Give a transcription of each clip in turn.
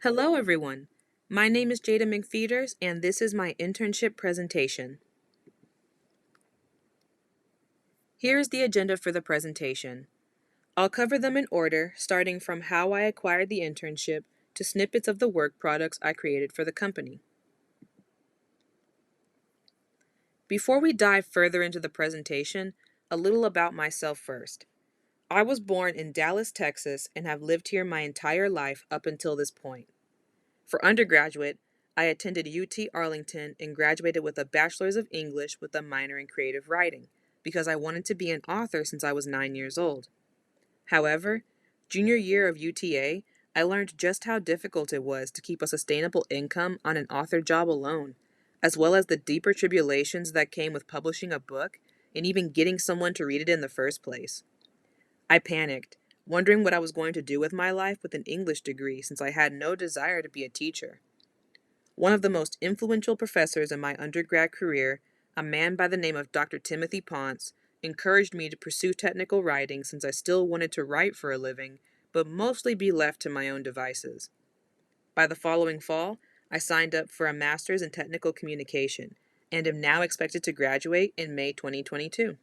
Hello, everyone. My name is Jada McFeders, and this is my internship presentation. Here is the agenda for the presentation. I'll cover them in order, starting from how I acquired the internship to snippets of the work products I created for the company. Before we dive further into the presentation, a little about myself first. I was born in Dallas, Texas, and have lived here my entire life up until this point. For undergraduate, I attended UT Arlington and graduated with a Bachelor's of English with a minor in creative writing because I wanted to be an author since I was 9 years old. However, junior year of UTA, I learned just how difficult it was to keep a sustainable income on an author job alone, as well as the deeper tribulations that came with publishing a book and even getting someone to read it in the first place. I panicked, wondering what I was going to do with my life with an English degree since I had no desire to be a teacher. One of the most influential professors in my undergrad career, a man by the name of Dr. Timothy Ponce, encouraged me to pursue technical writing since I still wanted to write for a living, but mostly be left to my own devices. By the following fall, I signed up for a master's in technical communication and am now expected to graduate in May 2022.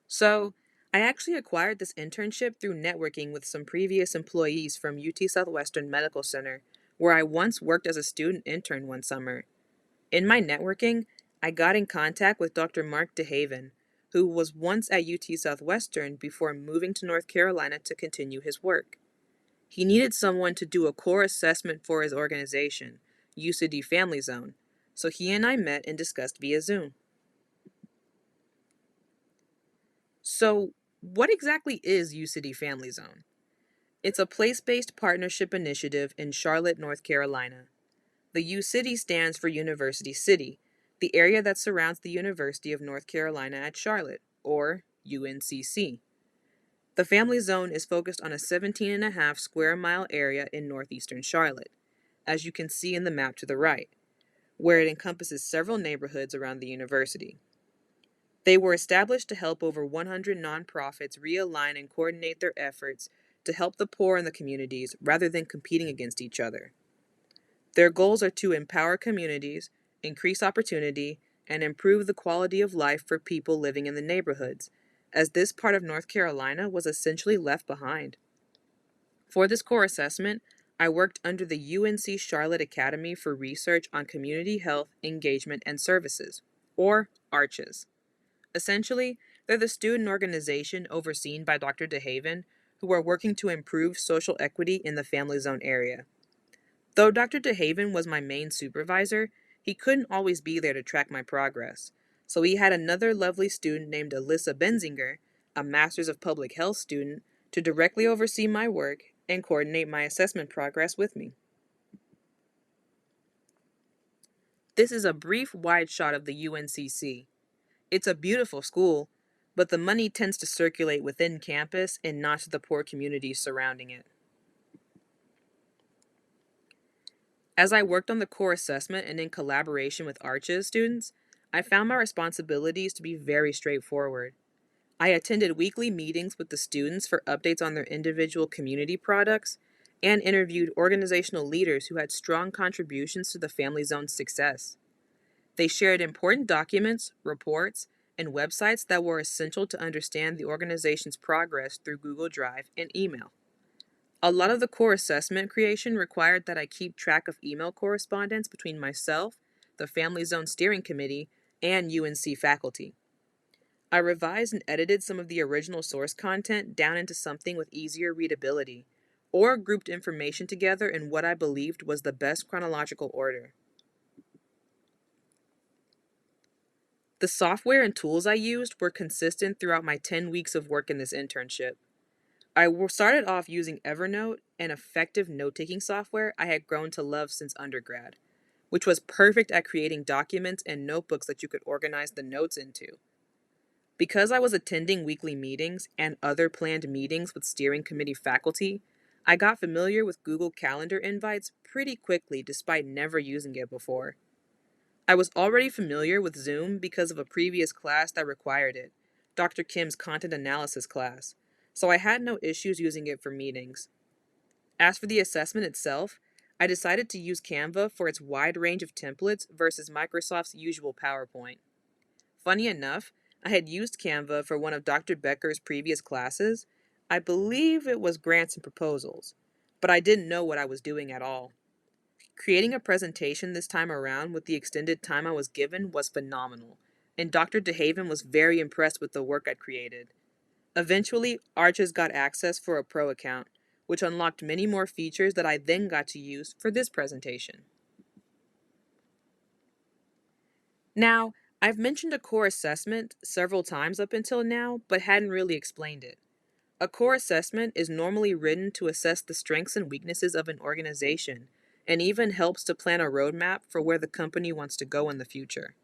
So, I actually acquired this internship through networking with some previous employees from UT Southwestern Medical Center, where I once worked as a student intern one summer. In my networking, I got in contact with Dr. Mark DeHaven, who was once at UT Southwestern before moving to North Carolina to continue his work. He needed someone to do a core assessment for his organization, UCITY Family Zone, so he and I met and discussed via Zoom. So, what exactly is UCITY Family Zone? It's a place-based partnership initiative in Charlotte, North Carolina. The UCITY stands for University City, the area that surrounds the University of North Carolina at Charlotte, or UNCC. The Family Zone is focused on a 17.5 square mile area in northeastern Charlotte, as you can see in the map to the right, where it encompasses several neighborhoods around the university. They were established to help over 100 nonprofits realign and coordinate their efforts to help the poor in the communities rather than competing against each other. Their goals are to empower communities, increase opportunity, and improve the quality of life for people living in the neighborhoods, as this part of North Carolina was essentially left behind. For this core assessment, I worked under the UNC Charlotte Academy for Research on Community Health, Engagement, and Services, or ARCHES. Essentially, they're the student organization overseen by Dr. DeHaven who are working to improve social equity in the Family Zone area. Though Dr. DeHaven was my main supervisor, he couldn't always be there to track my progress, so he had another lovely student named Alyssa Benzinger, a Master's of Public Health student, to directly oversee my work and coordinate my assessment progress with me. This is a brief wide shot of the UNCC. It's a beautiful school, but the money tends to circulate within campus and not to the poor communities surrounding it. As I worked on the core assessment and in collaboration with ARCHES students, I found my responsibilities to be very straightforward. I attended weekly meetings with the students for updates on their individual community products and interviewed organizational leaders who had strong contributions to the Family Zone's success. They shared important documents, reports, and websites that were essential to understand the organization's progress through Google Drive and email. A lot of the core assessment creation required that I keep track of email correspondence between myself, the Family Zone Steering Committee, and UNC faculty. I revised and edited some of the original source content down into something with easier readability, or grouped information together in what I believed was the best chronological order. The software and tools I used were consistent throughout my 10 weeks of work in this internship. I started off using Evernote, an effective note-taking software I had grown to love since undergrad, which was perfect at creating documents and notebooks that you could organize the notes into. Because I was attending weekly meetings and other planned meetings with steering committee faculty, I got familiar with Google Calendar invites pretty quickly despite never using it before. I was already familiar with Zoom because of a previous class that required it, Dr. Kim's content analysis class, so I had no issues using it for meetings. As for the assessment itself, I decided to use Canva for its wide range of templates versus Microsoft's usual PowerPoint. Funny enough, I had used Canva for one of Dr. Becker's previous classes. I believe it was grants and proposals, but I didn't know what I was doing at all. Creating a presentation this time around with the extended time I was given was phenomenal, and Dr. DeHaven was very impressed with the work I'd created. Eventually, Arches got access for a pro account, which unlocked many more features that I then got to use for this presentation. Now, I've mentioned a core assessment several times up until now, but hadn't really explained it. A core assessment is normally written to assess the strengths and weaknesses of an organization, and even helps to plan a roadmap for where the company wants to go in the future.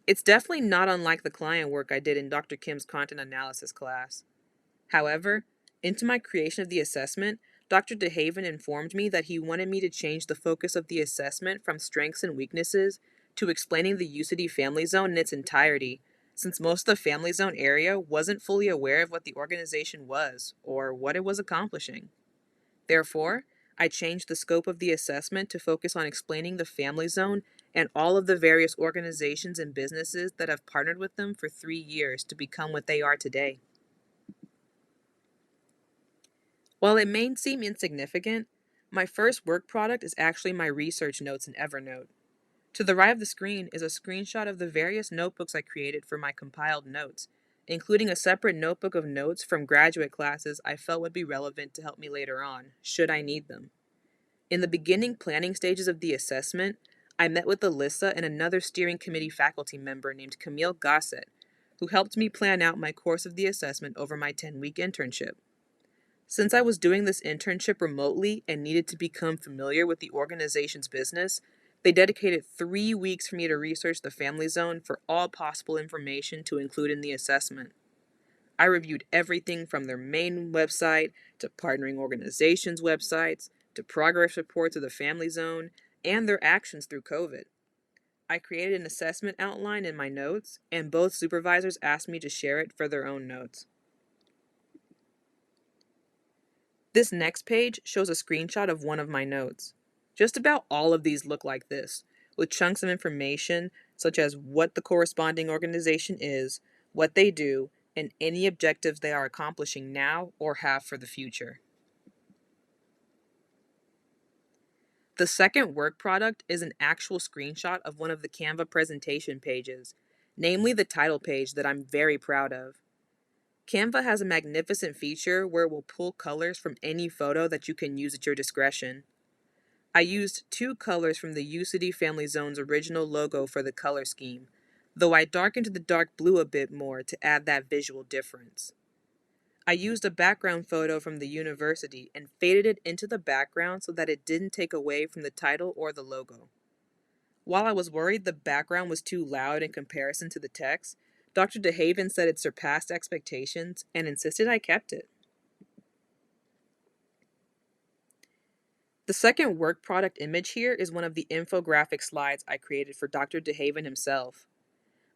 It's definitely not unlike the client work I did in Dr. Kim's content analysis class. However, into my creation of the assessment, Dr. DeHaven informed me that he wanted me to change the focus of the assessment from strengths and weaknesses to explaining the UCITY family zone in its entirety, since most of the family zone area wasn't fully aware of what the organization was or what it was accomplishing. Therefore, I changed the scope of the assessment to focus on explaining the family zone and all of the various organizations and businesses that have partnered with them for 3 years to become what they are today. While it may seem insignificant, my first work product is actually my research notes in Evernote. To the right of the screen is a screenshot of the various notebooks I created for my compiled notes, including a separate notebook of notes from graduate classes I felt would be relevant to help me later on, should I need them. In the beginning planning stages of the assessment, I met with Alyssa and another steering committee faculty member named Camille Gossett, who helped me plan out my course of the assessment over my 10-week internship. Since I was doing this internship remotely and needed to become familiar with the organization's business, they dedicated 3 weeks for me to research the family zone for all possible information to include in the assessment. I reviewed everything from their main website to partnering organizations' websites to progress reports of the family zone and their actions through COVID. I created an assessment outline in my notes, and both supervisors asked me to share it for their own notes. This next page shows a screenshot of one of my notes. Just about all of these look like this, with chunks of information such as what the corresponding organization is, what they do, and any objectives they are accomplishing now or have for the future. The second work product is an actual screenshot of one of the Canva presentation pages, namely the title page that I'm very proud of. Canva has a magnificent feature where it will pull colors from any photo that you can use at your discretion. I used 2 colors from the UCITY Family Zone's original logo for the color scheme, though I darkened the dark blue a bit more to add that visual difference. I used a background photo from the university and faded it into the background so that it didn't take away from the title or the logo. While I was worried the background was too loud in comparison to the text, Dr. DeHaven said it surpassed expectations and insisted I kept it. The second work product image here is one of the infographic slides I created for Dr. DeHaven himself.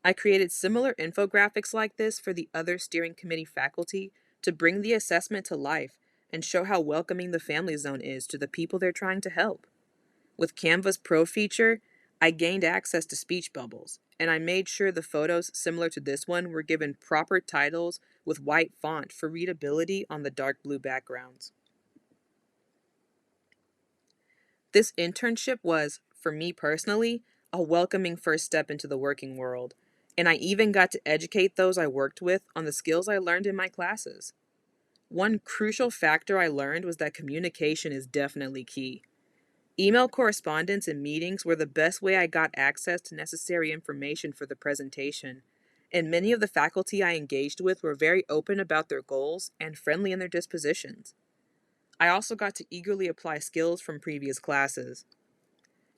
I created similar infographics like this for the other steering committee faculty to bring the assessment to life and show how welcoming the family zone is to the people they're trying to help. With Canva's Pro feature, I gained access to speech bubbles, and I made sure the photos similar to this one were given proper titles with white font for readability on the dark blue backgrounds. This internship was, for me personally, a welcoming first step into the working world, and I even got to educate those I worked with on the skills I learned in my classes. One crucial factor I learned was that communication is definitely key. Email correspondence and meetings were the best way I got access to necessary information for the presentation, and many of the faculty I engaged with were very open about their goals and friendly in their dispositions. I also got to eagerly apply skills from previous classes.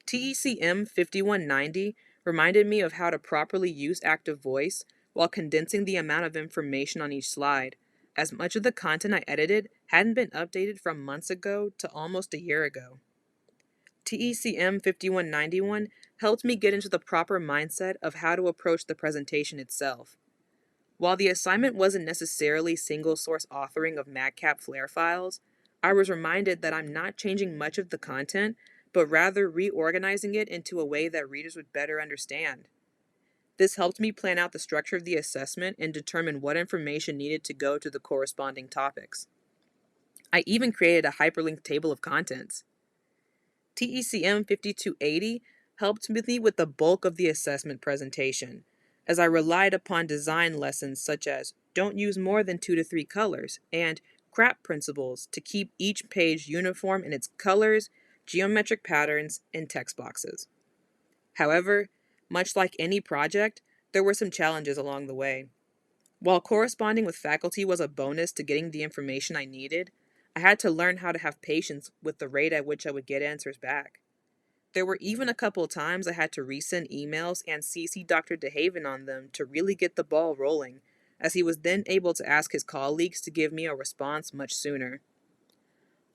TECM 5190 reminded me of how to properly use active voice while condensing the amount of information on each slide, as much of the content I edited hadn't been updated from months ago to almost a year ago. TECM 5191 helped me get into the proper mindset of how to approach the presentation itself. While the assignment wasn't necessarily single source authoring of MAGCAP Flare files, I was reminded that I'm not changing much of the content, but rather reorganizing it into a way that readers would better understand. This helped me plan out the structure of the assessment and determine what information needed to go to the corresponding topics. I even created a hyperlinked table of contents. TECM 5280 helped me with the bulk of the assessment presentation, as I relied upon design lessons such as don't use more than 2 to 3 colors and CRAP principles to keep each page uniform in its colors, geometric patterns, and text boxes. However, much like any project, there were some challenges along the way. While corresponding with faculty was a bonus to getting the information I needed, I had to learn how to have patience with the rate at which I would get answers back. There were even a couple of times I had to resend emails and CC Dr. DeHaven on them to really get the ball rolling, as he was then able to ask his colleagues to give me a response much sooner.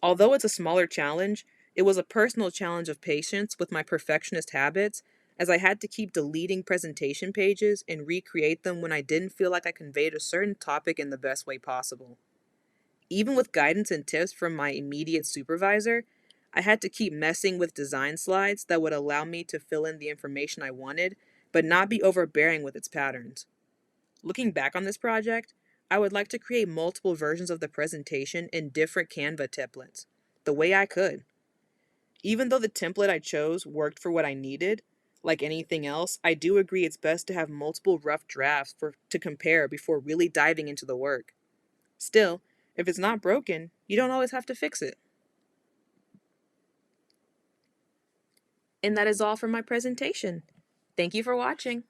Although it's a smaller challenge, it was a personal challenge of patience with my perfectionist habits, as I had to keep deleting presentation pages and recreate them when I didn't feel like I conveyed a certain topic in the best way possible. Even with guidance and tips from my immediate supervisor, I had to keep messing with design slides that would allow me to fill in the information I wanted, but not be overbearing with its patterns. Looking back on this project, I would like to create multiple versions of the presentation in different Canva templates, the way I could. Even though the template I chose worked for what I needed, like anything else, I do agree it's best to have multiple rough drafts to compare before really diving into the work. Still, if it's not broken, you don't always have to fix it. And that is all for my presentation. Thank you for watching.